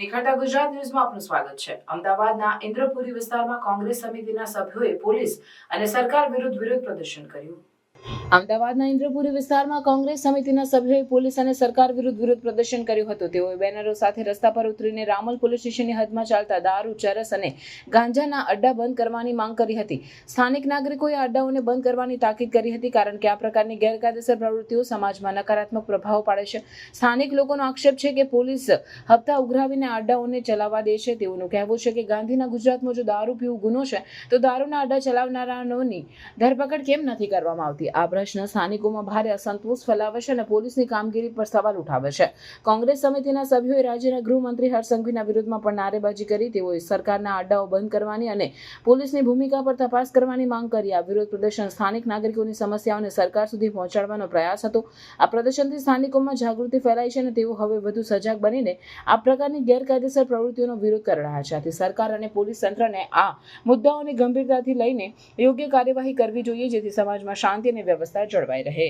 નિખારતા ગુજરાત ન્યૂઝમાં આપનું સ્વાગત છે। અમદાવાદના ઇન્દ્રપુરી વિસ્તારમાં કોંગ્રેસ સમિતિના સભ્યોએ પોલીસ અને સરકાર વિરુદ્ધ વિરોધ પ્રદર્શન કર્યું। અમદાવાદના ઇન્દ્રપુરી વિસ્તારમાં કોંગ્રેસ સમિતિના સભ્યોએ પોલીસ અને સરકાર વિરુદ્ધ વિરોધ પ્રદર્શન કર્યું હતું। તેઓએ બેનરો સાથે રસ્તા પર ઉતરીને રામોલ પોલીસ સ્ટેશનની હદમાં ચાલતા દારૂ, ચરસ અને ગાંજાના અડ્ડા બંધ કરવાની માંગ કરી હતી। સ્થાનિક નાગરિકોએ આ અડ્ડાઓને બંધ કરવાની તાકીદ કરી હતી, કારણ કે આ પ્રકારની ગેરકાયદેસર પ્રવૃત્તિઓ સમાજમાં નકારાત્મક પ્રભાવ પાડે છે। સ્થાનિક લોકોનો આક્ષેપ છે કે પોલીસ હપ્તા ઉઘરાવીને આ અડ્ડાઓને ચલાવવા દે છે। તેઓનું કહેવું છે કે ગાંધીના ગુજરાતમાં જો દારૂ પીવું ગુનો છે તો દારૂના અડ્ડા ચલાવનારાઓની ધરપકડ કેમ નથી કરવામાં આવતી? આ પ્રશ્ન સ્થાનિકોમાં ભારે અસંતોષ ફેલાવે છે અને પોલીસની કામગીરી પર સવાલ ઉઠાવે છે। કોંગ્રેસ સમિતિના સભ્યોએ રાજ્યના ગૃહમંત્રી હર્ષ સંઘવીના વિરોધમાં પણ નારેબાજી કરી। તેઓએ સરકારના અડ્ડાઓ બંધ કરવાની અને પોલીસની ભૂમિકા પર તપાસ કરવાની માંગ કરી। આ વિરોધ પ્રદર્શન સ્થાનિક નાગરિકોની સમસ્યાઓને સરકાર સુધી પહોંચાડવાનો પ્રયાસ હતો। આ પ્રદર્શનથી સ્થાનિકોમાં જાગૃતિ ફેલાઈ છે અને તેઓ હવે વધુ સજાગ બનીને આ પ્રકારની ગેરકાયદેસર પ્રવૃત્તિઓનો વિરોધ કરી રહ્યા છે। આથી સરકાર અને પોલીસ તંત્રને આ મુદ્દાઓની ગંભીરતાથી લઈને યોગ્ય કાર્યવાહી કરવી જોઈએ, જેથી સમાજમાં શાંતિ અને વ્યવસ્થા જળવાઈ રહે।